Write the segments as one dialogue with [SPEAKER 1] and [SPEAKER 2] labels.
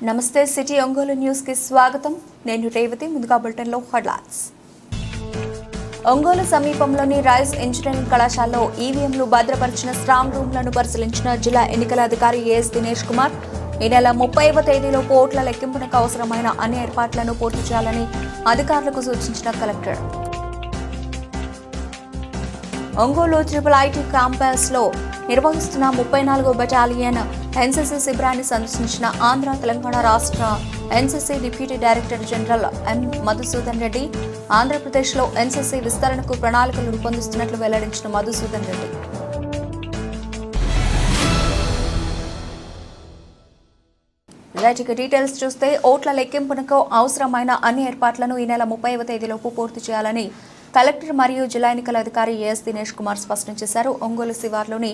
[SPEAKER 1] నమస్తే city Ongole news కి స్వాగతం. నేను రేవతి. ముందుగా బులెటిన్ లో హెడ్లైన్స్. ఒంగోలు సమీపంలోని రైస్ ఇంజనీరింగ్ కళాశాలలో ఈవీఎంలు భద్రపరిచిన స్ట్రాంగ్ రూమ్లను పరిశీలించిన జిల్లా ఎన్నికల అధికారి ఏఎస్ దినేష్ కుమార్. ఈ నెల 30వ తేదీలోపు ఓట్ల లెక్కింపునకు అవసరమైన అన్ని ఏర్పాట్లను పూర్తి చేయాలని అధికారులకు సూచించిన కలెక్టర్. ఒంగోలు ఐఐటి క్యాంపస్ లో నిర్వహిస్తున్న 34వ బెటాలియన్ ఎన్సీసీ శిబిరాన్ని సందర్శించిన ఆంధ్ర తెలంగాణ రాష్ట్ర ఎన్సీసీ డిప్యూటీ డైరెక్టర్ జనరల్ ఎం మధుసూదన్ రెడ్డి. ఆంధ్రప్రదేశ్లో ఎన్సీసీ విస్తరణకు ప్రణాళికలు రూపొందిస్తున్నట్లు వెల్లడించిన మధుసూదన్ రెడ్డి. డీటెయిల్స్ చూస్తే ఓట్ల లెక్కింపునకు అవసరమైన అన్ని ఏర్పాట్లను ఈ నెల 30వ తేదీలోపు పూర్తి చేయాలని కలెక్టర్ మరియు జిల్లా ఎన్నికల అధికారి ఏఎస్ దినేష్ కుమార్ స్పష్టం చేశారు. ఒంగోలు శివార్లోని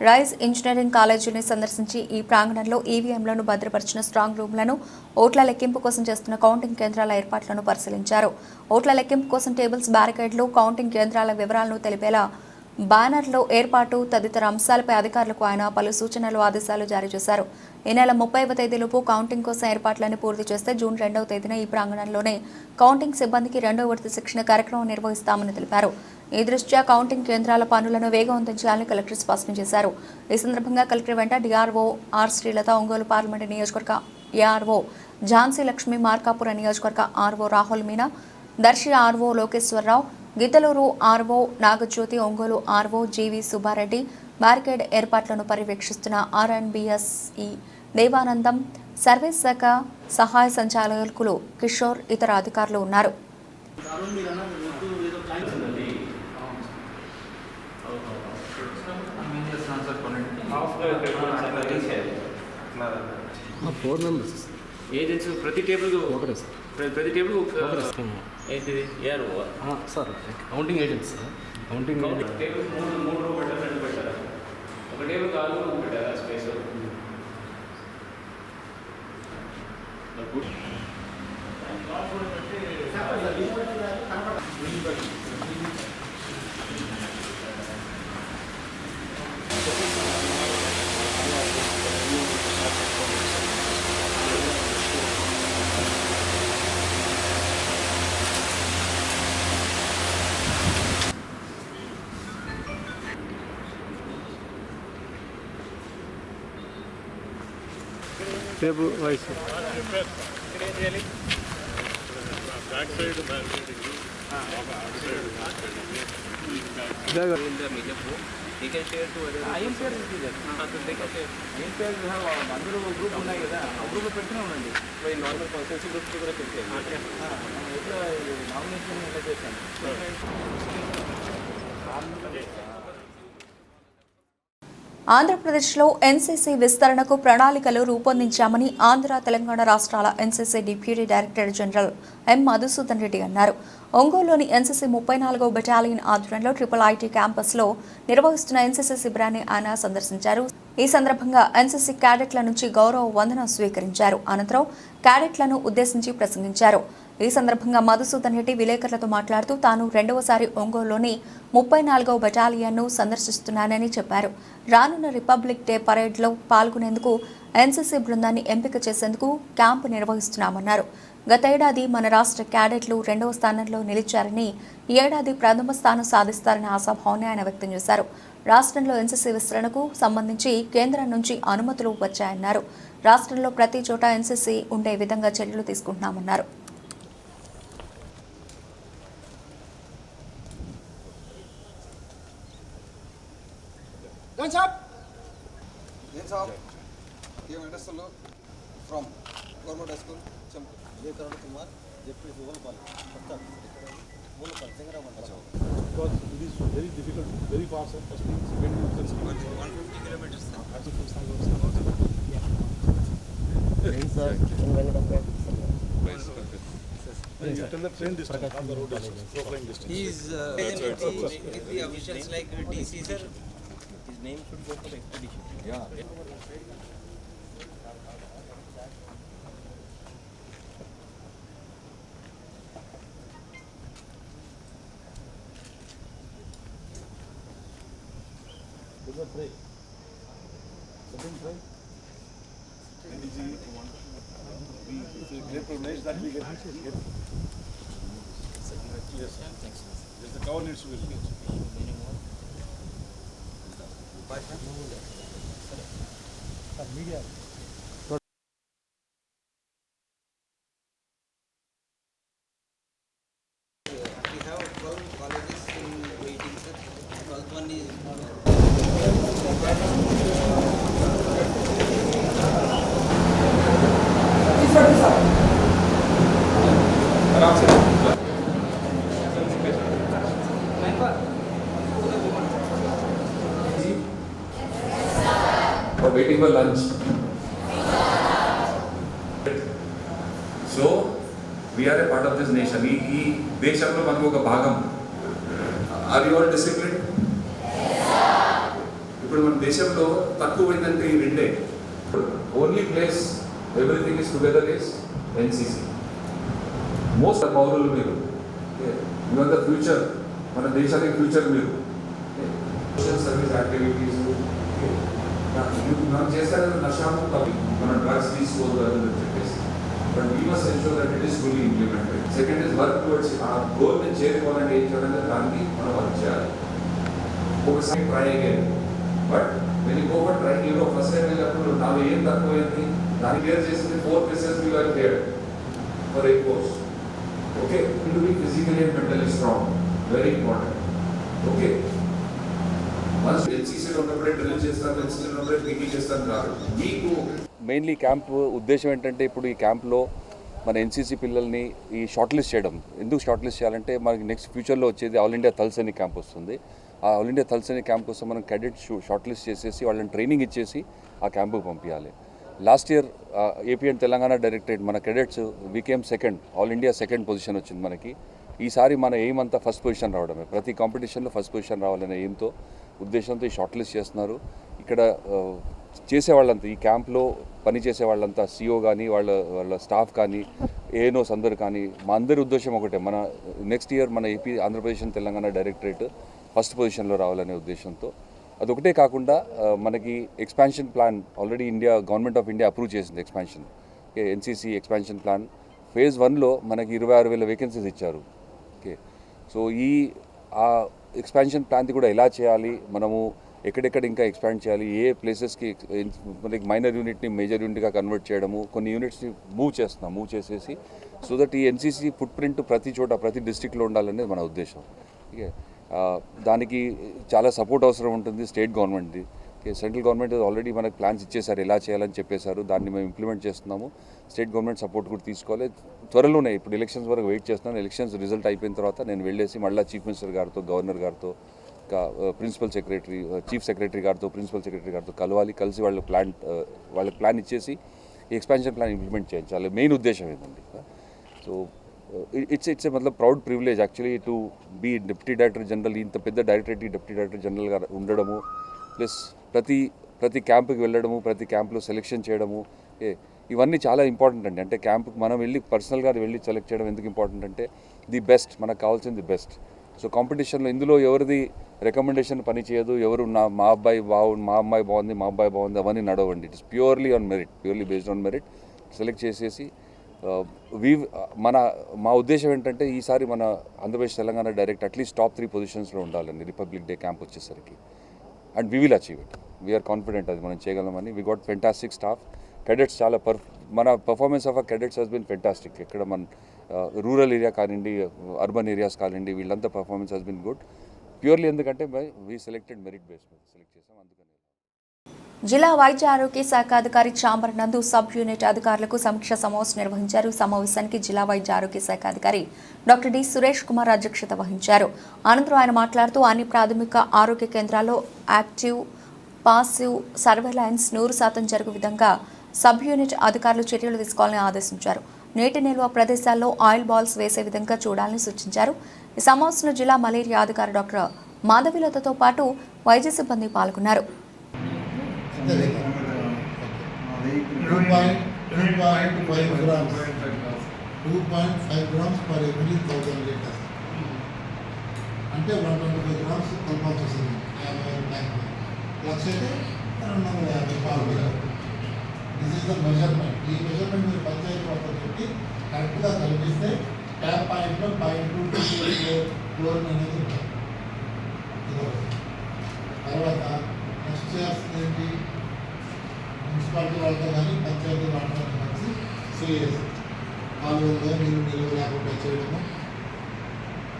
[SPEAKER 1] రైస్ ఇంజనీరింగ్ కాలేజీని సందర్శించి ఈ ప్రాంగణంలో ఈవీఎంలను భద్రపరిచిన స్ట్రాంగ్ రూమ్లను, ఓట్ల లెక్కింపు కోసం చేస్తున్న కౌంటింగ్ కేంద్రాల ఏర్పాట్లను పరిశీలించారు. ఓట్ల లెక్కింపు కోసం టేబుల్స్, బ్యారికేడ్లు, కౌంటింగ్ కేంద్రాల వివరాలను తెలిపేలా బ్యానర్లో ఏర్పాటు తదితర అంశాలపై అధికారులకు ఆయన పలు సూచనలు, ఆదేశాలు జారీ చేశారు. ఈ నెల 30వ తేదీలోపు కౌంటింగ్ కోసం ఏర్పాట్లను పూర్తి చేస్తే జూన్ 2వ తేదీన ఈ ప్రాంగణంలోనే కౌంటింగ్ సిబ్బందికి 2వ విడత శిక్షణ కార్యక్రమం నిర్వహిస్తామని తెలిపారు. ఈ దృష్ట్యా కౌంటింగ్ కేంద్రాల పనులను వేగవంతం చేయాలని కలెక్టర్ స్పష్టం చేశారు. ఈ సందర్భంగా కలెక్టర్ వెంట DRO R Srilatha, Ongole parliament నియోజకవర్గ ఏఆర్ఓ ఝాన్సీ లక్ష్మి, మార్కాపుర నియోజకవర్గ RO Rahul Meena, Darsi RO Lokeswararao, Giddaluru RO Nagajyothi, Ongole RO GV Subbareddy, barricade ఏర్పాట్లను పర్యవేక్షిస్తున్న ఆర్ఎన్బిఎస్ఈ దేవానందం, సర్వీస్ శాఖ సహాయ సంచాలకులు కిషోర్, ఇతర అధికారులు ఉన్నారు.
[SPEAKER 2] ప్రతి టేబుల్ ఏంటిది
[SPEAKER 3] sir counting agents sir. Counting
[SPEAKER 2] table మూడు పెట్టారా? ఒక టేబుల్ కాదు పెట్టారా స్పేస్?
[SPEAKER 3] టేబుల్ వైస్
[SPEAKER 2] అందరూ గ్రూప్ ఉన్నాయి కదా, ఆ గ్రూప్లో పెడుతూనే ఉండండి. నార్మల్ కాన్స్టిట్యూన్సీ గ్రూప్స్ కూడా పెట్టాను. ఎట్లా నామినేషన్ ఎట్లా చేశాను.
[SPEAKER 1] ఆంధ్రప్రదేశ్లో ఎన్సీసీ విస్తరణకు ప్రణాళికలు రూపొందించామని ఆంధ్ర తెలంగాణ రాష్ట్రాల ఎన్సీసీ డిప్యూటీ డైరెక్టర్ జనరల్ ఎం మధుసూదన్ రెడ్డి అన్నారు. ఒంగోలులోని ఎన్సీసీ 34వ బెటాలియన్ ఆధ్వర్యంలో ఐఐటి క్యాంపస్లో నిర్వహిస్తున్న ఎన్సీసీ శిబిరాన్ని ఆయన సందర్శించారు. ఈ సందర్భంగా ఎన్సీసీ క్యాడెట్ల నుంచి గౌరవ వందనం స్వీకరించారు. అనంతరం క్యాడెట్లను ఉద్దేశించి ప్రసంగించారు. ఈ సందర్భంగా మధుసూదన్ రెడ్డి విలేకరులతో మాట్లాడుతూ తాను 2వసారి ఒంగోలులోని 34వ బెటాలియన్ను సందర్శిస్తున్నానని చెప్పారు. రానున్న రిపబ్లిక్ డే పరేడ్లో పాల్గొనేందుకు ఎన్సీసీ బృందాన్ని ఎంపిక చేసేందుకు క్యాంపు నిర్వహిస్తున్నామన్నారు. గతేడాది మన రాష్ట్ర క్యాడెట్లు 2వ స్థానంలో నిలిచారని, ఈ ఏడాది ప్రథమ స్థానం సాధిస్తారని ఆశాభావాన్ని ఆయన వ్యక్తం చేశారు. రాష్ట్రంలో ఎన్సీసీ విస్తరణకు సంబంధించి కేంద్రం నుంచి అనుమతులు వచ్చాయన్నారు. రాష్ట్రంలో ప్రతి చోట ఎన్సీసీ ఉండే విధంగా చర్యలు తీసుకుంటున్నామన్నారు.
[SPEAKER 4] From Government High School, Vivekananda Kumar, Deputy Bhuvanpal,
[SPEAKER 3] because it is very difficult, very far. So first thing, when you can see
[SPEAKER 4] 150 kilometers.
[SPEAKER 3] tell the train distance, not the road distance, profile distance.
[SPEAKER 4] He is with the officials like DC sir. His name should go for expedition. Yeah.
[SPEAKER 3] There's a tray. Second tray. NDG 1. It's a great privilege that we get. Yes, the cover needs to be released.
[SPEAKER 4] We have 12 colleges in waiting, sir. 12th one is
[SPEAKER 5] or waiting for lunch. So we are a part of this nation. ఈ దేశంలో మనకు ఒక భాగం. Are you all disciplined? ఇప్పుడు మన దేశంలో తక్కువ ఏంటంటే ఈ రెండే. Only place everything is together is NCC. Most పౌరులు మీరు. You are the future. మన దేశానికి ఫ్యూచర్ మీరు. Social service activities. మనం చేసేది నషాముక్త మన డ్రగ్స్ తీసుకోవద్దు అని చెప్పేసి but we must ensure that it is fully implemented. Second is work towards ఆ గోల్ ని చేరుకోవాలంటే ఏం చేయాలంటే దానికి మనం వర్క్ చేయాలి. ఒకసారి try again but when you go for try you first time వెళ్ళినప్పుడు నాలో ఏం తక్కువైంది దాన్ని క్లియర్ చేసింది 4 cases you are clear for a course. Okay to be physically and mentally strong very important. Okay ఎన్సీసీలో ఉన్నప్పుడే డ్రిల్ చేస్తాను, ఎన్సీసీలో ఉన్నప్పుడే పీటీ చేస్తాను కాదు. మీకు
[SPEAKER 6] మెయిన్లీ క్యాంప్ ఉద్దేశం ఏంటంటే ఇప్పుడు ఈ క్యాంప్లో మన ఎన్సీసీ పిల్లల్ని ఈ షార్ట్ లిస్ట్ చేయడం. ఎందుకు షార్ట్ లిస్ట్ చేయాలంటే మనకి నెక్స్ట్ ఫ్యూచర్లో వచ్చేది ఆల్ ఇండియా థల్ సైనిక్ క్యాంప్ వస్తుంది. ఆ ఆల్ ఇండియా థల్ సైనిక్ క్యాంప్ కోసం మనం క్యాడెట్స్ షార్ట్ లిస్ట్ చేసేసి వాళ్ళని ట్రైనింగ్ ఇచ్చేసి ఆ క్యాంపుకి పంపించాలి. Last year AP and Telangana directorate మన cadets became second, all India second position వచ్చింది మనకి. ఈసారి మన ఎయిమ్ అంతా ఫస్ట్ పొజిషన్ రావడమే. ప్రతి కాంపిటీషన్లో ఫస్ట్ పొజిషన్ రావాలనే ఎయిమ్తో ఉద్దేశంతో ఈ షార్ట్ లిస్ట్ చేస్తున్నారు. ఇక్కడ చేసేవాళ్ళంతా ఈ క్యాంప్లో పని చేసేవాళ్ళంతా సిఓ కానీ వాళ్ళ స్టాఫ్ కానీ ఏఎన్ఓస్ అందరు కానీ మా అందరి ఉద్దేశం ఒకటే, మన నెక్స్ట్ ఇయర్ మన AP Andhra Pradesh and Telangana directorate first పొజిషన్లో రావాలనే ఉద్దేశంతో. అదొకటే కాకుండా మనకి expansion plan already government of India approve చేసింది. Expansion NCC expansion plan phase 1లో మనకి 26,000 వేకెన్సీస్ ఇచ్చారు. ఓకే, సో ఆ ఎక్స్పాన్షన్ ప్లాన్ది కూడా ఎలా చేయాలి, మనము ఎక్కడెక్కడ ఇంకా ఎక్స్పాండ్ చేయాలి, ఏ ప్లేసెస్కి మనకి మైనర్ యూనిట్ని మేజర్ యూనిట్గా కన్వర్ట్ చేయడము, కొన్ని యూనిట్స్ని మూవ్ చేసేసి సో దట్ ఈ ఎన్సీసీ ఫుట్ ప్రింట్ ప్రతి చోట ప్రతి డిస్ట్రిక్ట్లో ఉండాలనేది మన ఉద్దేశం. ఓకే, దానికి చాలా సపోర్ట్ అవసరం ఉంటుంది స్టేట్ గవర్నమెంట్ది. సెంట్రల్ గవర్నమెంట్ ఆల్రెడీ మనకు ప్లాన్స్ ఇచ్చేసారు, ఎలా చేయాలని చెప్పేశారు. దాన్ని మేము ఇంప్లిమెంట్ చేస్తున్నాము. స్టేట్ గవర్నమెంట్ సపోర్ట్ కూడా తీసుకోవాలి. త్వరలోనే ఇప్పుడు ఎలక్షన్స్ వరకు వెయిట్ చేస్తున్నాను. ఎలక్షన్స్ రిజల్ట్ అయిపోయిన తర్వాత నేను వెళ్ళేసి మళ్ళీ చీఫ్ మినిస్టర్ గారితో, గవర్నర్ గారితో, ప్రిన్సిపల్ సెక్రటరీ, చీఫ్ సెక్రటరీ గారితో, ప్రిన్సిపల్ సెక్రటరీ గారితో కలిసి వాళ్ళకి ప్లాన్ ఇచ్చేసి ఈ ఎక్స్పాన్షన్ ప్లాన్ ఇంప్లిమెంట్ చేయించాలి. మెయిన్ ఉద్దేశం ఏంటండి. సో ఇట్స్ మతలబ్ proud privilege actually to be deputy director general. ఇంత పెద్ద డైరెక్టరేట్కి డిప్యూటీ డైరెక్టర్ జనరల్గా ఉండడము, ప్లస్ ప్రతి క్యాంపుకి వెళ్ళడము, ప్రతి క్యాంపులో సెలెక్షన్ చేయడము, ఇవన్నీ చాలా ఇంపార్టెంట్ అండి. అంటే క్యాంపుకి మనం పర్సనల్గా వెళ్ళి సెలెక్ట్ చేయడం ఎందుకు ఇంపార్టెంట్ అంటే ది బెస్ట్, మనకు కావాల్సింది ది బెస్ట్. సో కాంపిటీషన్లో ఇందులో ఎవరిది రికమెండేషన్ పని చేయదు, ఎవరు మా అమ్మాయి బాగుంది, మా అబ్బాయి బాగుంది అవన్నీ నడవండి. It's purely on merit, purely based on merit select చేసేసి మా ఉద్దేశం ఏంటంటే ఈసారి మన Andhra Pradesh Telangana direct at least top 3 పొజిషన్స్లో ఉండాలండి రిపబ్లిక్ డే క్యాంప్ వచ్చేసరికి. And we will achieve it. We are confident అది మనం చేయగలమని. We got fantastic staff. Cadets చాలా మన performance of cadets has been fantastic. ఇక్కడ మన రూరల్ ఏరియా కానివ్వండి, అర్బన్ ఏరియాస్ కానివ్వండి, వీళ్ళంతా performance has been good. Purely ఎందుకంటే వీ సెలెక్టెడ్ మెరిట్ బేస్ మీద సెలెక్ట్ చేసాం, అందుకని.
[SPEAKER 1] జిల్లా వైద్య ఆరోగ్య శాఖ అధికారి చాంబర్ నందు సబ్ యూనిట్ అధికారులకు సమీక్ష సమావేశం నిర్వహించారు. సమావేశానికి జిల్లా వైద్య ఆరోగ్య శాఖ అధికారి డాక్టర్ డి సురేష్ కుమార్ అధ్యక్షత వహించారు. అనంతరం ఆయన మాట్లాడుతూ అన్ని ప్రాథమిక ఆరోగ్య కేంద్రాల్లో యాక్టివ్, పాసివ్ సర్వేలెన్స్ 100% జరుగు విధంగా సబ్ యూనిట్ అధికారులు చర్యలు తీసుకోవాలని ఆదేశించారు. నీటి నిల్వ ప్రదేశాల్లో ఆయిల్ బాల్స్ వేసే విధంగా చూడాలని సూచించారు. ఈ సమావేశంలో జిల్లా మలేరియా అధికారి డాక్టర్ మాధవిలతతో పాటు వైద్య సిబ్బంది పాల్గొన్నారు.
[SPEAKER 7] 2.5 grams per every 1000 liters. అంటే 125 grams కలపాల్సి వస్తుంది 50 ట్యాంక్. లక్ష అయితే 250 పాలు. This is the measurement. ఈ మెజర్మెంట్ మీరు పంచాయతీ వాళ్ళతో చెప్పి కరెక్ట్గా కల్పిస్తే ట్యాప్ పాయింట్లో 0.2 క్లోరిన్ అనేది ఉంటుంది. తర్వాత నెక్స్ట్ చేయాల్సింది ఏంటి, మున్సిపాలిటీ వాళ్ళతో కానీ పంచాయతీ వాళ్ళతో కలిసి సిఎస్ కాలువలుగా నీరు నిల్వ లేకుండా చేయడము.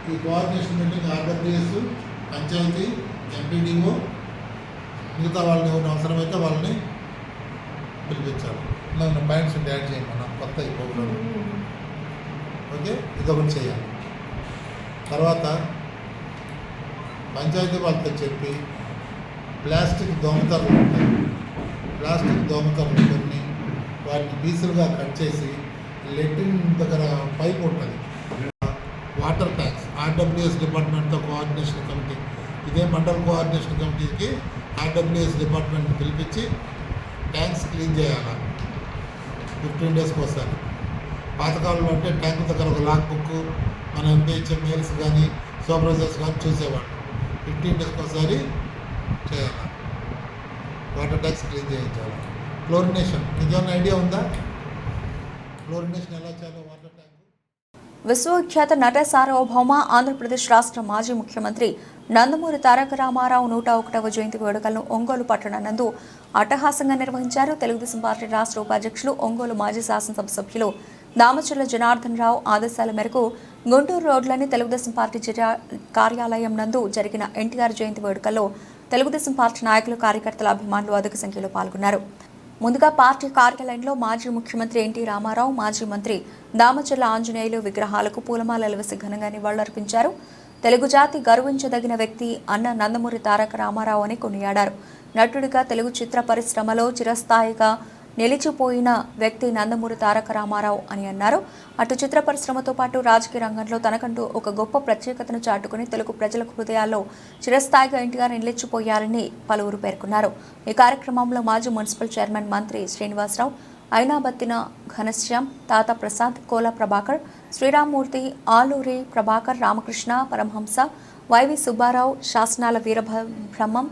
[SPEAKER 7] ఈ coordination meeting RWS, panchayati, MPDO, మిగతా వాళ్ళని ఎవరిని అవసరమైతే వాళ్ళని పిలిపించాలి. ఇలా ఉన్న పాయింట్స్ యాడ్ చేయండి మనం కొత్త ఈ ప్రోగ్రామ్. ఓకే, ఇదొకటి చేయాలి. తర్వాత పంచాయతీ వాళ్ళతో చెప్పి ప్లాస్టిక్ దోమతరలు ఉంటాయి, ప్లాస్టిక్ దోమతరలు కొన్ని వాటిని పీసులుగా కట్ చేసి లెట్రిన్ దగ్గర పైప్ ఉంటుంది, వాటర్ ట్యాంక్స్, ఆర్డబ్ల్యూఎస్ డిపార్ట్మెంట్తో కోఆర్డినేషన్ కమిటీ, ఇదే మండల్ కోఆర్డినేషన్ కమిటీకి ఆర్డబ్ల్యూఎస్ డిపార్ట్మెంట్ పిలిపించి ట్యాంక్స్ క్లీన్ చేయాలి 15 డేస్కి ఒకసారి. పాతకాలంలో అంటే ట్యాంక్ దగ్గర ఒక లాక్ బుక్ మన ఎంపీహెచ్ఎం మెయిల్స్ కానీ సూపర్వైజర్స్ కానీ చూసేవాళ్ళు. 15 డేస్కి ఒకసారి చేయాలి, వాటర్ ట్యాంక్స్ క్లీన్ చేయించాలి. క్లోరినేషన్, నిజమైన ఐడియా ఉందా? క్లోరినేషన్ ఎలా చేయాలో వాటర్ ట్యాంక్.
[SPEAKER 1] విశ్వవిఖ్యాత నట సార్వభౌమ ఆంధ్రప్రదేశ్ రాష్ట్ర మాజీ ముఖ్యమంత్రి నందమూరి తారక రామారావు 101వ జయంతి వేడుకలను ఒంగోలు పట్టణ నందు అట్టహాసంగా నిర్వహించారు. తెలుగుదేశం పార్టీ రాష్ట్ర ఉపాధ్యక్షులు, ఒంగోలు మాజీ శాసనసభ సభ్యులు దామచర్ల జనార్దన్ రావు ఆదేశాల మేరకు గుంటూరు రోడ్లోని తెలుగుదేశం పార్టీ జిల్లా కార్యాలయం నందు జరిగిన ఎన్టీఆర్ జయంతి వేడుకల్లో తెలుగుదేశం పార్టీ నాయకులు, కార్యకర్తల అభిమానులు అధిక సంఖ్యలో పాల్గొన్నారు. ముందుగా పార్టీ కార్యాలయంలో మాజీ ముఖ్యమంత్రి ఎన్టీ రామారావు, మాజీ మంత్రి దామచర్ల ఆంజనేయులు విగ్రహాలకు పూలమాలలు వేసి ఘనంగా నివాళులర్పించారు. తెలుగు జాతి గర్వించదగిన వ్యక్తి అన్న నందమూరి తారక రామారావు అని కొనియాడారు. నటుడిగా తెలుగు చిత్ర పరిశ్రమలో చిరస్థాయిగా నిలిచిపోయిన వ్యక్తి నందమూరి తారక రామారావు అని అన్నారు. అటు చిత్ర పరిశ్రమతో పాటు రాజకీయ రంగంలో తనకంటూ ఒక గొప్ప ప్రత్యేకతను చాటుకుని తెలుగు ప్రజల హృదయాల్లో చిరస్థాయిగా ఎన్టీఆర్ నిలిచిపోయారని పలువురు పేర్కొన్నారు. ఈ కార్యక్రమంలో మాజీ మున్సిపల్ చైర్మన్ మంత్రి శ్రీనివాసరావు, అయినాబత్తిన ఘనశ్యామ్, తాత ప్రసాద్, కోల ప్రభాకర్, శ్రీరామ్మూర్తి, ఆలూరి ప్రభాకర్, రామకృష్ణ పరమహంస, వైవి సుబ్బారావు, శాసనాల వీరబ్రహ్మం,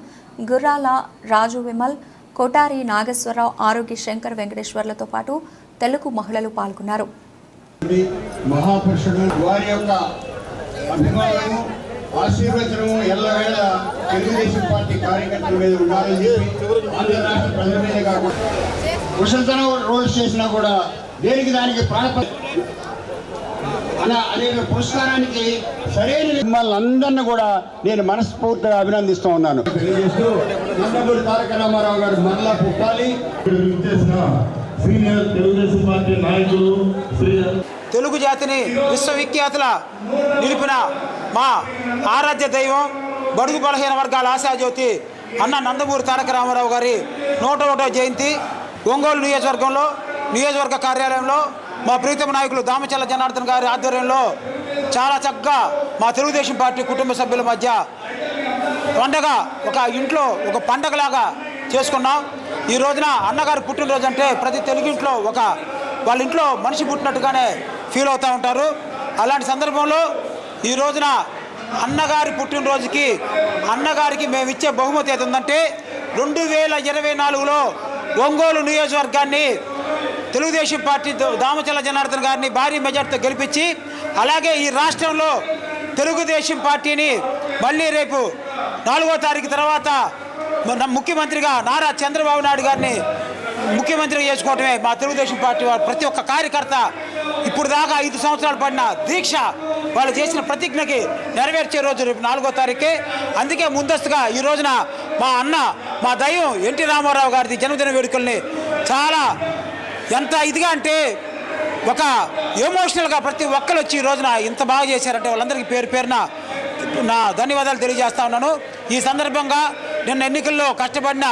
[SPEAKER 1] గుర్రాల రాజు విమల్, కోటారి నాగేశ్వరరావు, ఆరోగ్య శంకర్, వెంకటేశ్వర్లతో పాటు తెలుగు మహిళలు పాల్గొన్నారు.
[SPEAKER 8] మహాపురుషుడు వారి యొక్క అభిమానము, ఆశీర్వచనము ఎల్లవేళ తెలుగుదేశం పార్టీ కార్యకర్తల మీద ఉండాలని చెప్పి ఆంధ్ర రాష్ట్ర ప్రజల మీద కాకుండా కుశలతనం రోల్స్ చేసినా కూడా దేనికి దానికి అనేక పురస్కారానికి సరైన మిమ్మల్ని అందరినీ కూడా నేను మనస్ఫూర్తిగా అభినందిస్తూ ఉన్నాను. తెలియజేస్తూ నందమూరి తారక రామారావు గారు మరలా పుట్టాలి. సీనియర్ తెలుగుదేశం పార్టీ నాయకులు,
[SPEAKER 9] తెలుగు జాతిని విశ్వవిఖ్యాతుల నిలిపిన మా ఆరాధ్య దైవం, బడుగు బలహీన వర్గాల ఆశాజ్యోతి అన్న నందమూరి తారక రామారావు గారి 101వ జయంతి ఒంగోలు నియోజకవర్గంలో నియోజకవర్గ కార్యాలయంలో మా ప్రీతమ నాయకులు దామచర్ల జనార్దన్ గారి ఆధ్వర్యంలో చాలా చక్కగా మా తెలుగుదేశం పార్టీ కుటుంబ సభ్యుల మధ్య పండగ, ఒక ఇంట్లో ఒక పండగలాగా చేసుకున్నాం. ఈ రోజున అన్నగారి పుట్టినరోజు అంటే ప్రతి తెలుగింట్లో వాళ్ళ ఇంట్లో మనిషి పుట్టినట్టుగానే ఫీల్ అవుతూ ఉంటారు. అలాంటి సందర్భంలో ఈ రోజున అన్నగారి పుట్టినరోజుకి అన్నగారికి మేము ఇచ్చే బహుమతి ఏది ఉందంటే 2024లో ఒంగోలు నియోజకవర్గాన్ని తెలుగుదేశం పార్టీ దామచర్ల జనార్దన్ గారిని భారీ మెజార్టీతో గెలిపించి, అలాగే ఈ రాష్ట్రంలో తెలుగుదేశం పార్టీని మళ్ళీ రేపు 4వ తారీఖు తర్వాత ముఖ్యమంత్రిగా నారా చంద్రబాబు నాయుడు గారిని ముఖ్యమంత్రిగా చేసుకోవటమే మా తెలుగుదేశం పార్టీ ప్రతి ఒక్క కార్యకర్త ఇప్పుడు దాకా 5 సంవత్సరాలు పడిన దీక్ష, వాళ్ళు చేసిన ప్రతిజ్ఞకి నెరవేర్చే రోజు రేపు 4వ తారీఖే. అందుకే ముందస్తుగా ఈ రోజున మా అన్న, మా దైవం ఎన్టీ రామారావు గారి జన్మదిన వేడుకల్ని చాలా ఎంత ఇదిగా అంటే ఒక ఎమోషనల్గా ప్రతి ఒక్కరు వచ్చి ఈ రోజున ఇంత బాగా చేశారంటే వాళ్ళందరికీ పేరు పేరున నా ధన్యవాదాలు తెలియజేస్తా ఉన్నాను. ఈ సందర్భంగా నిన్న ఎన్నికల్లో కష్టపడిన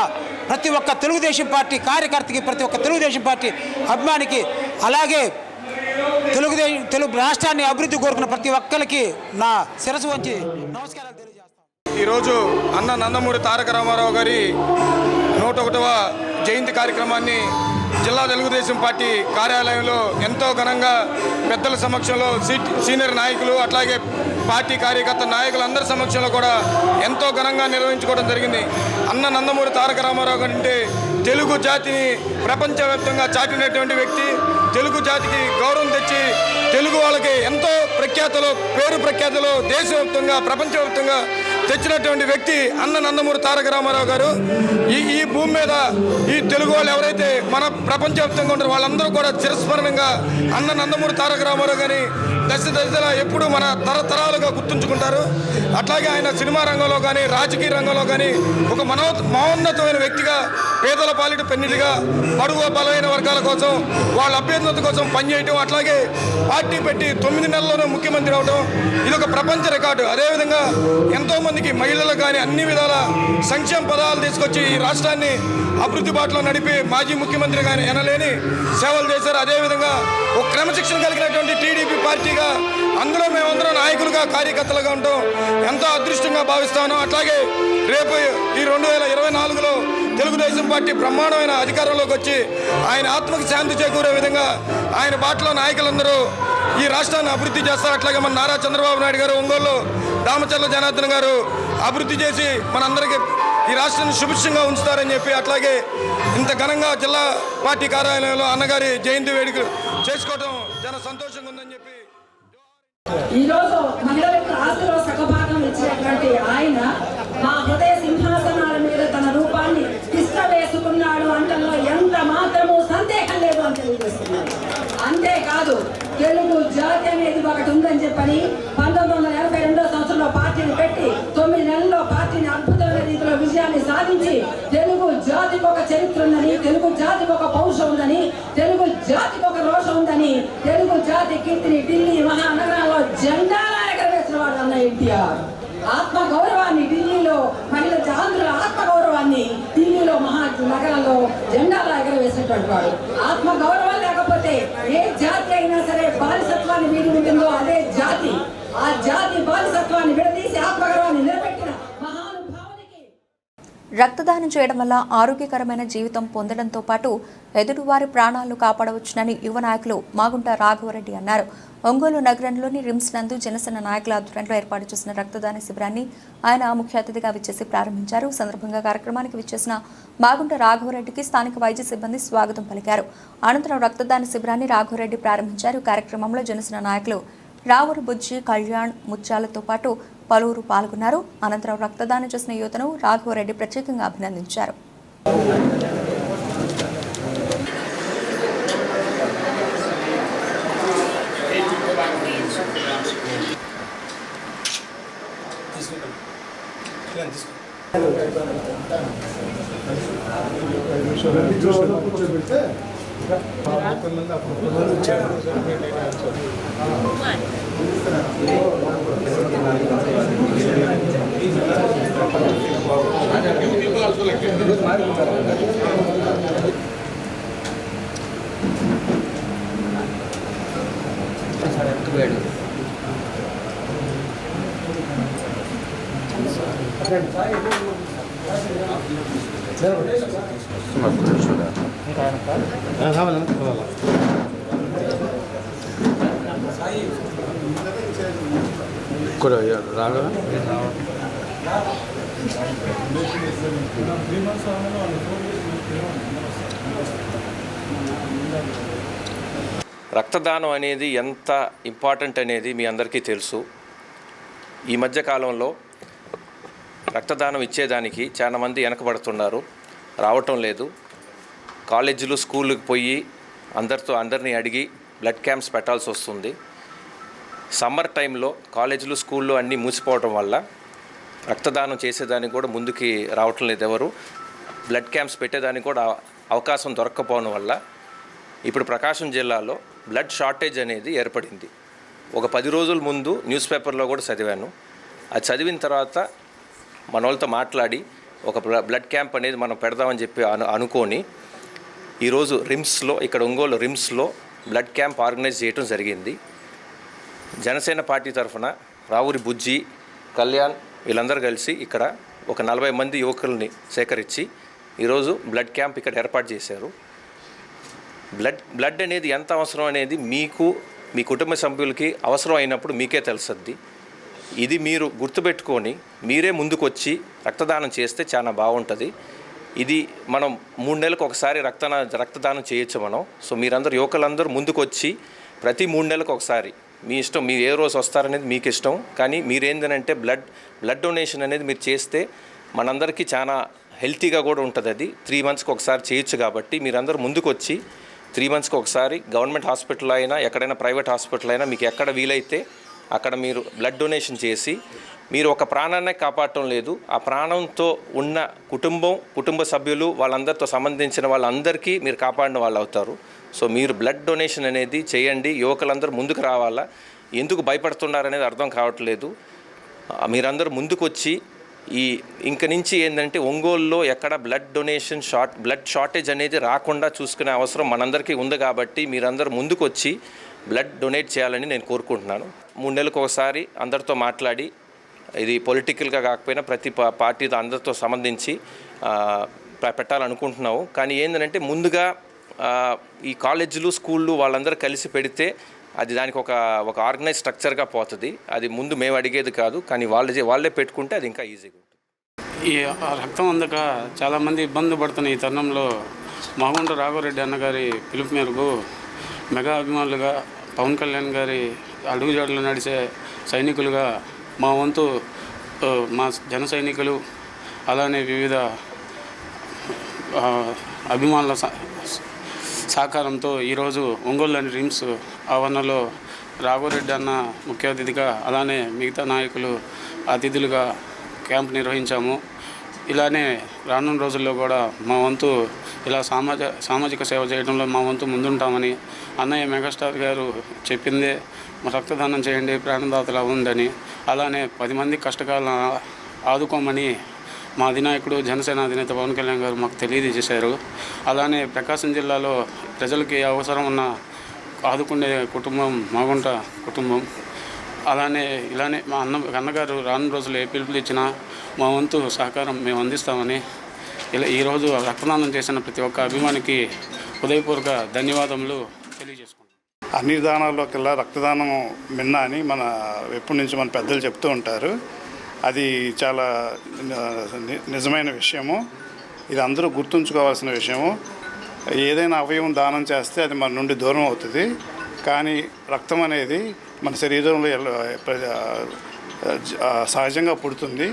[SPEAKER 9] ప్రతి ఒక్క తెలుగుదేశం పార్టీ కార్యకర్తకి, ప్రతి ఒక్క తెలుగుదేశం పార్టీ అభిమానికి, అలాగే తెలుగు రాష్ట్రాన్ని అభివృద్ధి కోరుకున్న ప్రతి ఒక్కరికి నా శిరస్సు వంచి నమస్కారాలు తెలియజేస్తాను.
[SPEAKER 10] ఈరోజు అన్న నందమూరి తారక రామారావు గారి 101వ జయంతి కార్యక్రమాన్ని జిల్లా తెలుగుదేశం పార్టీ కార్యాలయంలో ఎంతో ఘనంగా పెద్దల సమక్షంలో సీనియర్ నాయకులు అట్లాగే పార్టీ కార్యకర్త నాయకులందరి సమక్షంలో కూడా ఎంతో ఘనంగా నిర్వహించుకోవడం జరిగింది. అన్న నందమూరి తారక రామారావు గారు అంటే తెలుగు జాతిని ప్రపంచవ్యాప్తంగా చాటినటువంటి వ్యక్తి, తెలుగు జాతికి గౌరవం తెచ్చి తెలుగు వాళ్ళకి ఎంతో పేరు ప్రఖ్యాతలు దేశవ్యాప్తంగా ప్రపంచవ్యాప్తంగా తెచ్చినటువంటి వ్యక్తి అన్న నందమూరి తారక రామారావు గారు. ఈ భూమి మీద ఈ తెలుగు వాళ్ళు ఎవరైతే మన ప్రపంచవ్యాప్తంగా ఉంటారో వాళ్ళందరూ కూడా చిరస్మరణంగా అన్న నందమూరి తారక రామారావు గారిని దశలా ఎప్పుడు మన తరతరాలుగా గుర్తుంచుకుంటారు. అట్లాగే ఆయన సినిమా రంగంలో కానీ రాజకీయ రంగంలో కానీ ఒక మహోన్నతమైన వ్యక్తిగా, పేదల పాలిట పెన్నిదిగా, బడుగు బలమైన వర్గాల కోసం వాళ్ళ అభ్యున్నత కోసం పనిచేయటం, అట్లాగే పార్టీ పెట్టి 9 నెలల్లోనే ముఖ్యమంత్రి అవడం ఇది ఒక ప్రపంచ రికార్డు. అదేవిధంగా ఎంతోమందికి మహిళలకు కానీ అన్ని విధాల సంక్షేమ పదాలు తీసుకొచ్చి ఈ రాష్ట్రాన్ని అభివృద్ధి బాటలో నడిపి మాజీ ముఖ్యమంత్రి కానీ ఎనలేని సేవలు చేశారు. అదేవిధంగా ఒక క్రమశిక్షణ కలిగినటువంటి టీడీపీ పార్టీగా అందులో మేమందరం నాయకులుగా కార్యకర్తలుగా ఉంటాం ఎంతో అదృష్టంగా భావిస్తాను. అట్లాగే రేపు ఈ 2024లో తెలుగుదేశం పార్టీ బ్రహ్మాండమైన అధికారంలోకి వచ్చి ఆయన ఆత్మకు శాంతి చేకూరే విధంగా ఆయన బాటలో నాయకులందరూ ఈ రాష్ట్రాన్ని అభివృద్ధి చేస్తారు. అట్లాగే మన నారా చంద్రబాబు నాయుడు గారు ఒంగోలు దామచర్ల జనార్దన్ గారు అభివృద్ధి చేసి మనందరికీ ఈ రాష్ట్రాన్ని సుభిక్షంగా ఉంచుతారని చెప్పి, అట్లాగే ఇంత ఘనంగా జిల్లా పార్టీ కార్యాలయంలో అన్నగారి జయంతి వేడుకలు చేసుకోవడం చాలా సంతోషంగా ఉందని చెప్పి
[SPEAKER 11] ఈరోజు మహిళలకు ఆస్తిలో సగభాగం ఇచ్చినటువంటి ఆయన మా హృదయ సింహాసనాల మీద తన రూపాన్ని తిష్ట వేసుకున్నాడు అంటలో ఎంత మాత్రము సందేహం లేదు అని తెలియజేస్తున్నారు. అంతేకాదు తెలుగు జాతి అనేది ఒకటి ఉందని చెప్పని 1982 సంవత్సరంలో పార్టీని పెట్టి 9 నెలల్లో పార్టీని అద్భుతమైన రీతిలో విజయాన్ని సాధించి తెలుగు జాతికి ఒక చరిత్ర ఉందని, తెలుగు జాతికి ఒక పౌరుషం ఉందని, తెలుగు జాతికి ఒక రోషం ఉందని, తెలుగు జాతి కీర్తిని ఢిల్లీ మహానగరాల్లో జెండాలా ఎగరవేసిన వాడు అన్న ఎన్టీఆర్. ఆత్మ గౌరవాన్ని ఢిల్లీలో మహిళ ఆంధ్రుల ఆత్మ గౌరవాన్ని ఢిల్లీలో మహానగరంలో జెండాలా ఎగరవేసినటువంటి వాడు. ఆత్మ గౌరవం లేకపోతే ఏ జాతి అయినా సరే బానిసత్వాన్ని వీడి ఉంటుందో అదే జాతి. ఆ జాతి బానిసత్వాన్ని విడదీసి ఆత్మగౌరవాన్ని నిలబెట్టిన మహానుభావునికి.
[SPEAKER 1] రక్తదానం చేయడం వల్ల ఆరోగ్యకరమైన జీవితం పొందడంతో పాటు ఎదుటివారి ప్రాణాలను కాపాడవచ్చునని యువ నాయకులు మాగుంట రాఘవరెడ్డి అన్నారు. ఒంగోలు నగరంలోని రిమ్స్ నందు జనసేన నాయకుల ఆధ్వర్యంలో ఏర్పాటు చేసిన రక్తదాన శిబిరాన్ని ఆయన ముఖ్య అతిథిగా విచ్చేసి ప్రారంభించారు. సందర్భంగా కార్యక్రమానికి విచ్చేసిన మాగుంట రాఘవరెడ్డికి స్థానిక వైద్య సిబ్బంది స్వాగతం పలికారు. అనంతరం రక్తదాన శిబిరాన్ని రాఘవరెడ్డి ప్రారంభించారు. కార్యక్రమంలో జనసేన నాయకులు రావురు బుజ్జి, కళ్యాణ్, ముత్యాలతో పాటు పలువురు పాల్గొన్నారు. అనంతరం రక్తదానం చేసిన యువతను రాఘవరెడ్డి ప్రత్యేకంగా అభినందించారు.
[SPEAKER 12] రక్తదానం అనేది ఎంత ఇంపార్టెంట్ అనేది మీ అందరికీ తెలుసు. ఈ మధ్య కాలంలో రక్తదానం ఇచ్చేదానికి చాలా మంది వెనకబడుతున్నారు, రావటం లేదు. కాలేజీలు స్కూళ్ళకి పోయి అందరినీ అడిగి బ్లడ్ క్యాంప్స్ పెట్టాల్సి వస్తుంది. సమ్మర్ టైంలో కాలేజీలు స్కూళ్ళు అన్నీ మూసిపోవడం వల్ల రక్తదానం చేసేదానికి కూడా ముందుకి రావటం లేదు ఎవరు. బ్లడ్ క్యాంప్స్ పెట్టేదానికి కూడా అవకాశం దొరక్కపోవడం వల్ల ఇప్పుడు ప్రకాశం జిల్లాలో బ్లడ్ షార్టేజ్ అనేది ఏర్పడింది. ఒక 10 రోజుల ముందు న్యూస్ పేపర్లో కూడా చదివాను. అది చదివిన తర్వాత మన వాళ్ళతో మాట్లాడి ఒక బ్లడ్ క్యాంప్ అనేది మనం పెడదామని చెప్పి అనుకొని ఈరోజు రిమ్స్లో, ఇక్కడ ఒంగోలు రిమ్స్లో బ్లడ్ క్యాంప్ ఆర్గనైజ్ చేయడం జరిగింది. జనసేన పార్టీ తరఫున రావురి బుజ్జి, కళ్యాణ్ వీళ్ళందరూ కలిసి ఇక్కడ ఒక 40 మంది యువకుల్ని సేకరించి ఈరోజు బ్లడ్ క్యాంప్ ఇక్కడ ఏర్పాటు చేశారు. బ్లడ్ అనేది ఎంత అవసరం అనేది మీకు, మీ కుటుంబ సభ్యులకి అవసరం అయినప్పుడు మీకే తెలుస్తుంది. ఇది మీరు గుర్తుపెట్టుకొని మీరే ముందుకు వచ్చి రక్తదానం చేస్తే చాలా బాగుంటుంది. ఇది మనం 3 నెలలకు ఒకసారి రక్తదానం చేయొచ్చు మనం. సో మీరందరూ యువకులందరూ ముందుకు వచ్చి ప్రతి 3 నెలలకు ఒకసారి మీ ఇష్టం, మీరు ఏ రోజు వస్తారనేది మీకు ఇష్టం, కానీ మీరేందనంటే బ్లడ్ డొనేషన్ అనేది మీరు చేస్తే మనందరికీ చాలా హెల్తీగా కూడా ఉంటుంది. అది 3 మంత్స్కి ఒకసారి చేయొచ్చు. కాబట్టి మీరందరూ ముందుకు వచ్చి 3 మంత్స్కి ఒకసారి గవర్నమెంట్ హాస్పిటల్ అయినా ఎక్కడైనా ప్రైవేట్ హాస్పిటల్ అయినా మీకు ఎక్కడ వీలైతే అక్కడ మీరు బ్లడ్ డొనేషన్ చేసి మీరు ఒక ప్రాణాన్ని కాపాడటం లేదు, ఆ ప్రాణంతో ఉన్న కుటుంబ సభ్యులు వాళ్ళందరితో సంబంధించిన వాళ్ళందరికీ మీరు కాపాడిన వాళ్ళు అవుతారు. సో మీరు బ్లడ్ డొనేషన్ అనేది చేయండి. యువకులందరూ ముందుకు రావాలా. ఎందుకు భయపడుతున్నారనేది అర్థం కావట్లేదు. మీరందరూ ముందుకు వచ్చి ఇంక నుంచి ఏంటంటే ఒంగోలులో ఎక్కడ బ్లడ్ షార్టేజ్ అనేది రాకుండా చూసుకునే అవసరం మనందరికీ ఉంది. కాబట్టి మీరందరూ ముందుకు వచ్చి బ్లడ్ డొనేట్ చేయాలని నేను కోరుకుంటున్నాను. 3 నెలలకు ఒకసారి అందరితో మాట్లాడి, ఇది పొలిటికల్గా కాకపోయినా ప్రతి పార్టీతో అందరితో సంబంధించి పెట్టాలనుకుంటున్నాము. కానీ ఏంటంటే ముందుగా ఈ కాలేజీలు స్కూళ్ళు వాళ్ళందరూ కలిసి పెడితే అది దానికి ఒక ఆర్గనైజ్ స్ట్రక్చర్గా పోతుంది. అది ముందు మేము అడిగేది కాదు, కానీ వాళ్ళే పెట్టుకుంటే అది ఇంకా ఈజీగా ఉంటుంది.
[SPEAKER 13] ఈ రక్తం అందక చాలామంది ఇబ్బంది పడుతున్న ఈ తరుణంలో మాగుంట రాఘవరెడ్డి అన్నగారి పిలుపు మేరకు మెగా అభిమానులుగా పవన్ కళ్యాణ్ గారి అడుగుజాడలు నడిచే సైనికులుగా మా వంతు మా జన సైనికులు అలానే వివిధ అభిమానుల సహకారంతో ఈరోజు ఒంగోలులోని రిమ్స్ ఆవరణలో రాఘవరెడ్డి అన్న ముఖ్య అతిథిగా అలానే మిగతా నాయకులు అతిథులుగా క్యాంప్ నిర్వహించాము. ఇలానే రానున్న రోజుల్లో కూడా మా వంతు ఇలా సామాజిక సేవ చేయడంలో మా వంతు ముందుంటామని అన్నయ్య మెగాస్టార్ గారు చెప్పిందే రక్తదానం చేయండి, ప్రాణదాతలు అవ్వండి, అలానే 10 మంది కష్టకాలను ఆదుకోమని మా అధినాయకుడు జనసేన అధినేత పవన్ కళ్యాణ్ గారు మాకు తెలియజేశారు. అలానే ప్రకాశం జిల్లాలో ప్రజలకి అవసరం ఉన్న ఆదుకునే కుటుంబం మాగుంట కుటుంబం. ఇలానే మా అన్నగారు రానున్న రోజులు ఏ పిలుపులు ఇచ్చినా మా వంతు సహకారం మేము అందిస్తామని ఈరోజు రక్తదానం చేసిన ప్రతి ఒక్క అభిమానికి హృదయపూర్వక ధన్యవాదములు తెలియజేసుకుంటాం.
[SPEAKER 3] అన్ని దానాల్లోకెల్లా రక్తదానం మిన్న అని ఎప్పటి నుంచి మన పెద్దలు చెప్తూ ఉంటారు. అది చాలా నిజమైన విషయము. ఇది అందరూ గుర్తుంచుకోవాల్సిన విషయము. ఏదైనా అవయవం దానం చేస్తే అది మన నుండి దూరం అవుతుంది, కానీ రక్తం అనేది మన శరీరంలో సహజంగా పుడుతుంది.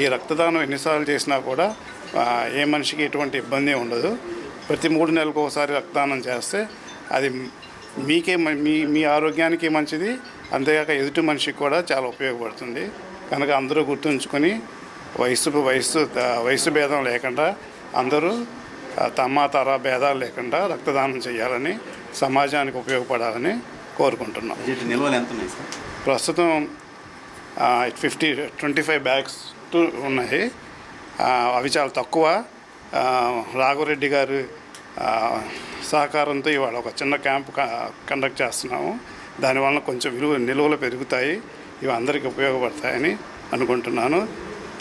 [SPEAKER 3] ఈ రక్తదానం ఎన్నిసార్లు చేసినా కూడా ఏ మనిషికి ఎటువంటి ఇబ్బంది ఉండదు. ప్రతి 3 నెలలకు ఒకసారి రక్తదానం చేస్తే అది మీకే మీ ఆరోగ్యానికి మంచిది, అంతేకాక ఎదుటి మనిషికి కూడా చాలా ఉపయోగపడుతుంది. కనుక అందరూ గుర్తుంచుకొని వయసు భేదం లేకుండా అందరూ తర భేదాలు లేకుండా రక్తదానం చేయాలని, సమాజానికి ఉపయోగపడాలని కోరుకుంటున్నాం. ప్రస్తుతం 25 బ్యాగ్స్ ఉన్నాయి. అవి చాలా తక్కువ. రాఘవరెడ్డి గారు సహకారంతో ఇవాళ ఒక చిన్న క్యాంపు కండక్ట్ చేస్తున్నాము. దానివల్ల కొంచెం నిలువలు పెరుగుతాయి. ఇవి అందరికీ ఉపయోగపడతాయని అనుకుంటున్నాను.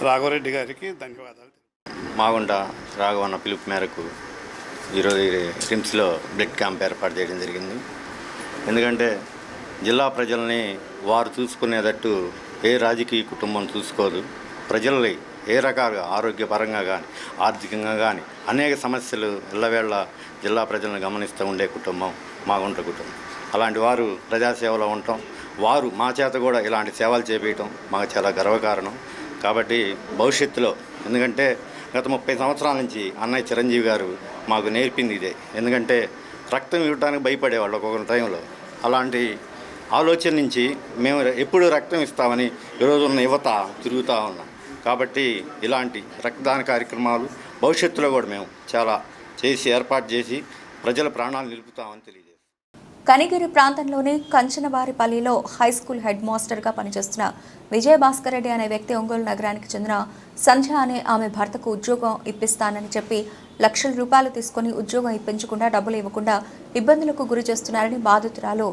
[SPEAKER 3] రాఘవరెడ్డి గారికి ధన్యవాదాలు.
[SPEAKER 14] మాగుంట రాఘవన్న పిలుపు మేరకు ఈరోజు రిమ్స్లో బ్లడ్ క్యాంప్ ఏర్పాటు చేయడం జరిగింది. ఎందుకంటే జిల్లా ప్రజల్ని వారు చూసుకునేటట్టు ఏ రాజకీయ కుటుంబం చూసుకోదు. ప్రజల్ని ఏ రకాలుగా ఆరోగ్యపరంగా కానీ ఆర్థికంగా కానీ అనేక సమస్యలు ఎల్లవేళ జిల్లా ప్రజలను గమనిస్తూ ఉండే కుటుంబం మాగుంట కుటుంబం. అలాంటి వారు ప్రజాసేవలో ఉండటం, వారు మా చేత కూడా ఇలాంటి సేవలు చేపట్టడం మాకు చాలా గర్వకారణం. కాబట్టి భవిష్యత్తులో, ఎందుకంటే గత 30 సంవత్సరాల నుంచి అన్నయ్య చిరంజీవి గారు మాకు నేర్పింది ఇదే. ఎందుకంటే రక్తం ఇవ్వడానికి భయపడేవాళ్ళు ఒక్కొక్క టైంలో. అలాంటి ఆలోచన నుంచి మేము ఎప్పుడు రక్తం ఇస్తామని ఈరోజు ఉన్న యువత తిరుగుతూ ఉన్నాం. కాబట్టి ఇలాంటి రక్తదాన కార్యక్రమాలు భవిష్యత్తులో కూడా మేము చాలా ఏర్పాటు చేసి ప్రజల ప్రాణాలు నిలుపుతామని తెలియజేస్తాం.
[SPEAKER 1] కనిగిరి ప్రాంతంలోని కంచనవారిపల్లిలో హైస్కూల్ హెడ్ మాస్టర్గా పనిచేస్తున్న విజయభాస్కర్ రెడ్డి అనే వ్యక్తి ఒంగోలు నగరానికి చెందిన సంధ్య అనే ఆమె భర్తకు ఉద్యోగం ఇప్పిస్తానని చెప్పి లక్షల రూపాయలు తీసుకుని ఉద్యోగం ఇప్పించకుండా డబ్బులు ఇవ్వకుండా ఇబ్బందులకు గురి చేస్తున్నారని బాధితురాలు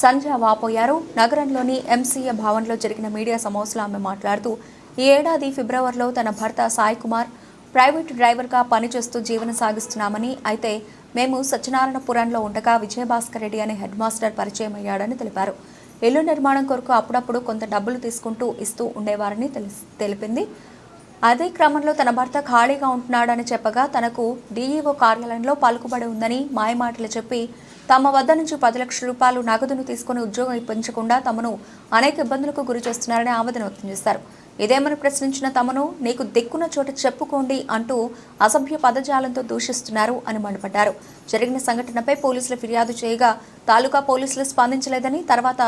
[SPEAKER 1] సంధ్య వాపోయారు. నగరంలోని ఎంసీఏ భవన్లో జరిగిన మీడియా సమావేశంలో ఆమె మాట్లాడుతూ ఈ ఏడాది ఫిబ్రవరిలో తన భర్త సాయి కుమార్ ప్రైవేట్ డ్రైవర్గా పనిచేస్తూ జీవనం సాగిస్తున్నామని, అయితే మేము సత్యనారాయణపురంలో ఉండగా విజయభాస్కర్ రెడ్డి అనే హెడ్ మాస్టర్ పరిచయం అయ్యాడని తెలిపారు. ఇల్లు నిర్మాణం కొరకు అప్పుడప్పుడు కొంత డబ్బులు తీసుకుంటూ ఇస్తూ ఉండేవారని తెలిపింది. అదే క్రమంలో తన భర్త ఖాళీగా ఉంటున్నాడని చెప్పగా తనకు డీఈఓ కార్యాలయంలో పలుకుబడి ఉందని మాయమాటలు చెప్పి తమ వద్ద నుంచి 10 లక్షల రూపాయలు నగదును తీసుకుని ఉద్యోగం ఇప్పించకుండా తమను అనేక ఇబ్బందులకు గురి చేస్తున్నారని ఆవేదన వ్యక్తం చేశారు. ఇదేమని ప్రశ్నించిన తమను నీకు దిక్కున్న చోట చెప్పుకోండి అంటూ అసభ్య పదజాలంతో దూషిస్తున్నారు అని మండిపడ్డారు. జరిగిన సంఘటనపై పోలీసులు ఫిర్యాదు చేయగా తాలూకా పోలీసులు స్పందించలేదని, తర్వాత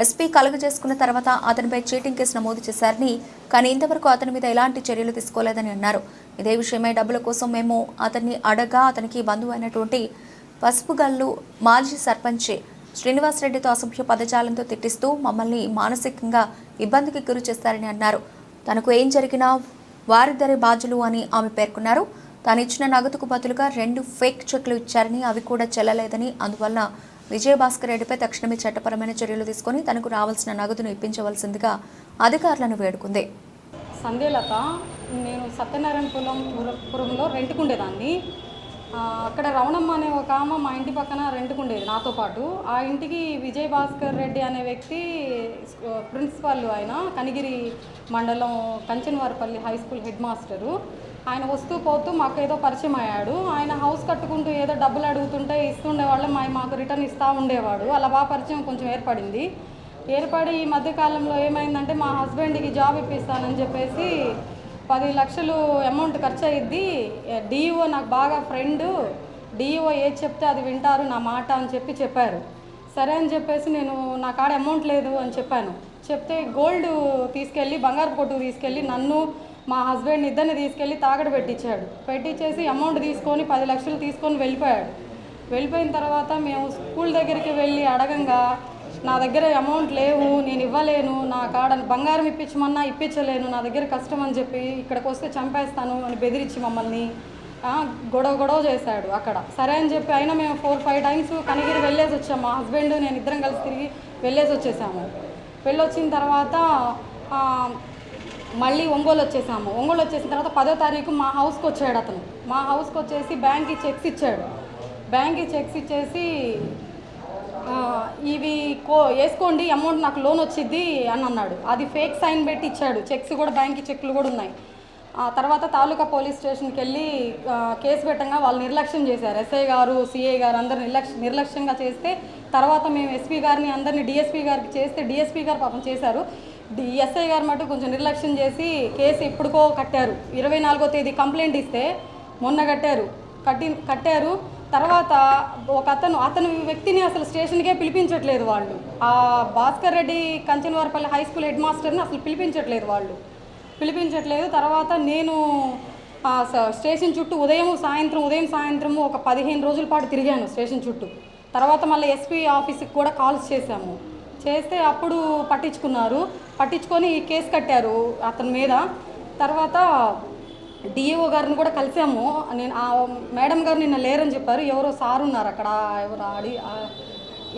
[SPEAKER 1] ఎస్పీ కలుగజేసుకున్న తర్వాత అతనిపై చీటింగ్ కేసు నమోదు చేశారని, కానీ ఇంతవరకు అతని మీద ఎలాంటి చర్యలు తీసుకోలేదని అన్నారు. ఇదే విషయమై డబ్బుల కోసం మేము అతన్ని అడగా అతనికి బంధువు అయినటువంటి పసుపుగల్లు మాజీ సర్పంచ్ శ్రీనివాసరెడ్డితో అసభ్య పదజాలంతో తిట్టిస్తూ మమ్మల్ని మానసికంగా ఇబ్బందికి గురి చేస్తారని అన్నారు. తనకు ఏం జరిగినా వారిద్దరి బాధ్యులు అని ఆమె పేర్కొన్నారు. తాను ఇచ్చిన నగదుకు బదులుగా 2 ఫేక్ చెక్లు ఇచ్చారని, అవి కూడా చెల్లలేదని, అందువల్ల విజయభాస్కర్ రెడ్డిపై తక్షణమే చట్టపరమైన చర్యలు తీసుకుని తనకు రావాల్సిన నగదును ఇప్పించవలసిందిగా అధికారులను వేడుకుంది.
[SPEAKER 15] సంధ్యలత, నేను సత్యనారాయణపురంలో రెంట్కుండేదాన్ని. అక్కడ రవణమ్మ అనే ఒక ఆమె మా ఇంటి పక్కన రెంట్కుండేది నాతో పాటు. ఆ ఇంటికి విజయభాస్కర్ రెడ్డి అనే వ్యక్తి ప్రిన్సిపాల్, ఆయన కనిగిరి మండలం Kanchanvaripalli high school head master. ఆయన వస్తూ పోతూ మాకు ఏదో పరిచయం అయ్యాడు. ఆయన హౌస్ కట్టుకుంటూ ఏదో డబ్బులు అడుగుతుంటే ఇస్తుండేవాళ్ళం, మాకు రిటర్న్ ఇస్తూ ఉండేవాడు. అలా బాగా పరిచయం కొంచెం ఏర్పడి ఈ మధ్యకాలంలో ఏమైందంటే మా హస్బెండ్కి జాబ్ ఇప్పిస్తానని చెప్పేసి 10 లక్షలు అమౌంట్ ఖర్చు అయ్యిద్ది, డిఈఓ నాకు బాగా ఫ్రెండ్, డిఈఓ ఏది చెప్తే అది వింటారు నా మాట అని చెప్పారు. సరే అని చెప్పేసి నేను నా కాడ అమౌంట్ లేదు అని చెప్పాను. చెప్తే గోల్డ్ తీసుకెళ్ళి బంగారు కొట్టుకు తీసుకెళ్ళి నన్ను మా హస్బెండ్ ఇద్దరిని తీసుకెళ్ళి తాకడ పెట్టించేసి అమౌంట్ తీసుకొని 10 లక్షలు తీసుకొని వెళ్ళిపోయాడు. వెళ్ళిపోయిన తర్వాత మేము స్కూల్ దగ్గరికి వెళ్ళి అడగంగా నా దగ్గర అమౌంట్ లేవు, నేను ఇవ్వలేను, నా కాడ బంగారం ఇప్పించమన్నా ఇప్పించలేను, నా దగ్గర కష్టం అని చెప్పి ఇక్కడికి వస్తే చంపేస్తాను అని బెదిరించి మమ్మల్ని గొడవ చేశాడు అక్కడ. సరే అని చెప్పి అయినా మేము 4-5 టైమ్స్ కనిగిరి వెళ్ళేసి వచ్చాము. మా హస్బెండ్ నేను ఇద్దరం కలిసి తిరిగి వెళ్ళేసి వచ్చేసాము. వెళ్ళొచ్చిన తర్వాత మళ్ళీ ఒంగోలు వచ్చేసిన తర్వాత 10వ తారీఖు మా హౌస్కి వచ్చాడు అతను. మా హౌస్కి వచ్చేసి బ్యాంక్కి చెక్స్ ఇచ్చాడు. బ్యాంక్కి చెక్స్ ఇచ్చేసి ఇవి వేసుకోండి, అమౌంట్ నాకు లోన్ వచ్చింది అని అన్నాడు. అది ఫేక్ సైన్ పెట్టి ఇచ్చాడు. చెక్స్ కూడా బ్యాంక్కి చెక్లు కూడా ఉన్నాయి. ఆ తర్వాత తాలూకా పోలీస్ స్టేషన్కి వెళ్ళి కేసు పెట్టంగా వాళ్ళు నిర్లక్ష్యం చేశారు. ఎస్ఐ గారు, సిఐ గారు అందరు నిర్లక్ష్యంగా చేస్తే తర్వాత మేము ఎస్పీ గారిని అందరినీ డిఎస్పీ గారికి చేస్తే డిఎస్పీ గారు పాపం చేశారు. ఎస్ఐ గారు మటు కొంచెం నిర్లక్ష్యం చేసి కేసు ఎప్పుడుకో కట్టారు. 24వ తేదీ కంప్లైంట్ ఇస్తే మొన్న కట్టారు. తర్వాత అతను వ్యక్తిని అసలు స్టేషన్కే పిలిపించట్లేదు వాళ్ళు. ఆ Bhaskar Reddy Kanchanvaripalli high school head మాస్టర్ని అసలు పిలిపించట్లేదు. తర్వాత నేను స్టేషన్ చుట్టూ ఉదయం సాయంత్రం ఒక 15 రోజుల పాటు తిరిగాను స్టేషన్ చుట్టూ. తర్వాత మళ్ళీ ఎస్పీ ఆఫీస్కి కూడా కాల్స్ చేస్తే అప్పుడు పట్టించుకొని కేసు కట్టారు అతని మీద. తర్వాత డిఈఓ గారిని కూడా కలిసాము. నేను ఆ మేడం గారు నిన్న లేరని చెప్పారు. ఎవరో సార్ ఉన్నారు అక్కడ,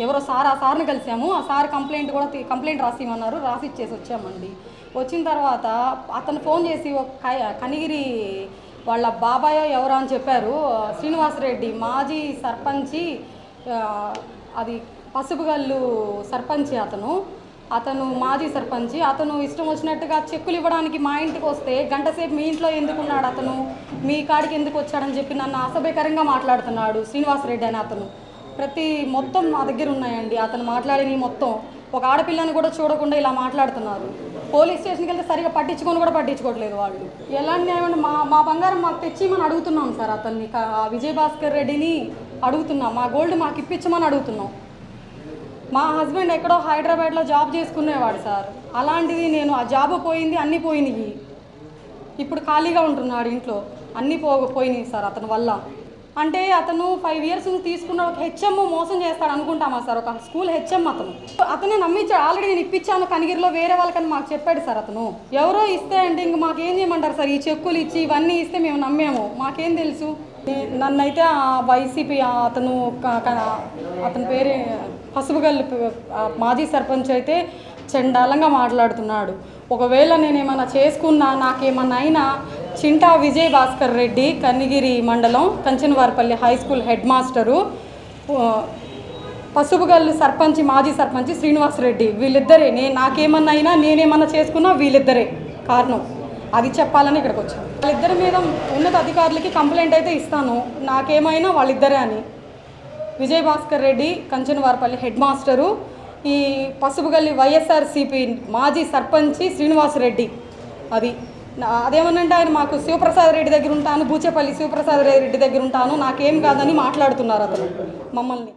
[SPEAKER 15] ఎవరో సార్, ఆ సార్ని కలిసాము. ఆ సార్ కంప్లైంట్ రాసిమన్నారు, రాసి ఇచ్చేసి వచ్చామండి. వచ్చిన తర్వాత అతను ఫోన్ చేసి కనిగిరి వాళ్ళ బాబాయ్ ఎవరో అని చెప్పారు. శ్రీనివాసరెడ్డి మాజీ సర్పంచి, అది పసుపుగల్లు సర్పంచి అతను మాజీ సర్పంచి. అతను ఇష్టం వచ్చినట్టుగా చెక్కులు ఇవ్వడానికి మా ఇంటికి వస్తే గంట సేపు మీ ఇంట్లో ఎందుకున్నాడు, అతను మీ కాడికి ఎందుకు వచ్చాడని చెప్పి నన్ను అసభ్యకరంగా మాట్లాడుతున్నాడు శ్రీనివాసరెడ్డి అని అతను. మొత్తం మా దగ్గర ఉన్నాయండి అతను మాట్లాడినవి మొత్తం. ఒక ఆడపిల్లని కూడా చూడకుండా ఇలా మాట్లాడుతున్నారు. పోలీస్ స్టేషన్కి వెళ్తే సరిగా పట్టించుకోవట్లేదు వాళ్ళు. ఎలాంటి న్యాయం మా బంగారం మాకు తెచ్చిమని అడుగుతున్నాం సార్. అతన్ని విజయభాస్కర్ రెడ్డిని అడుగుతున్నాం, మా గోల్డ్ మాకు ఇప్పించమని అడుగుతున్నాం. మా హస్బెండ్ ఎక్కడో హైదరాబాద్లో జాబ్ చేసుకునేవాడు సార్. అలాంటిది నేను ఆ జాబ్ పోయింది, అన్నీ పోయినాయి. ఇప్పుడు ఖాళీగా ఉంటున్నాడు ఇంట్లో, అన్నీ పోయినాయి సార్ అతని వల్ల. అంటే అతను 5 years తీసుకున్న ఒక హెచ్ఎం మోసం చేస్తాడు అనుకుంటామా సార్? ఒక స్కూల్ హెచ్ఎం అతనే నమ్మించాడు. ఆల్రెడీ నేను ఇప్పించాను కనిగిరిలో వేరే వాళ్ళకని మాకు చెప్పాడు సార్ అతను. ఎవరో ఇస్తే అంటే ఇంక మాకేం చేయమంటారు సార్? ఈ చెక్కులు ఇచ్చి ఇవన్నీ ఇస్తే మేము నమ్మాము, మాకేం తెలుసు? నన్నైతే ఆ వైసీపీ అతని పేరు పసుపుగల్లు మాజీ సర్పంచ్ అయితే చండాలంగా మాట్లాడుతున్నాడు. ఒకవేళ నేనేమన్నా చేసుకున్నా, నాకేమన్నా అయినా చింటా విజయభాస్కర్ రెడ్డి కనిగిరి మండలం Kanchanvaripalli high school head master, Pasupugallu sarpanch మాజీ సర్పంచ్ శ్రీనివాసరెడ్డి, వీళ్ళిద్దరే. నాకేమన్నా అయినా నేనేమన్నా చేసుకున్నా వీళ్ళిద్దరే కారణం. అది చెప్పాలని ఇక్కడికి వచ్చాను. వాళ్ళిద్దరి మీద ఉన్నత అధికారులకి కంప్లైంట్ అయితే ఇస్తాను, నాకేమైనా వాళ్ళిద్దరే అని. విజయభాస్కర్ రెడ్డి కంచనవారపల్లి హెడ్ మాస్టరు, ఈ పసుపుగల్లి వైఎస్ఆర్సీపీ మాజీ సర్పంచి శ్రీనివాసరెడ్డి. అదేమనంటే ఆయన మాకు శివప్రసాద్ రెడ్డి దగ్గర ఉంటాను, బూచేపల్లి శివప్రసాద్ రెడ్డి దగ్గర ఉంటాను, నాకేం కాదని మాట్లాడుతున్నారు అతను మమ్మల్ని.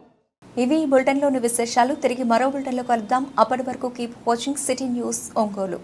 [SPEAKER 1] ఇవి బులెటిన్లోని విశేషాలు. తిరిగి మరో బులెటిన్లో కలుద్దాం. అప్పటి వరకు keep watching city news Ongole.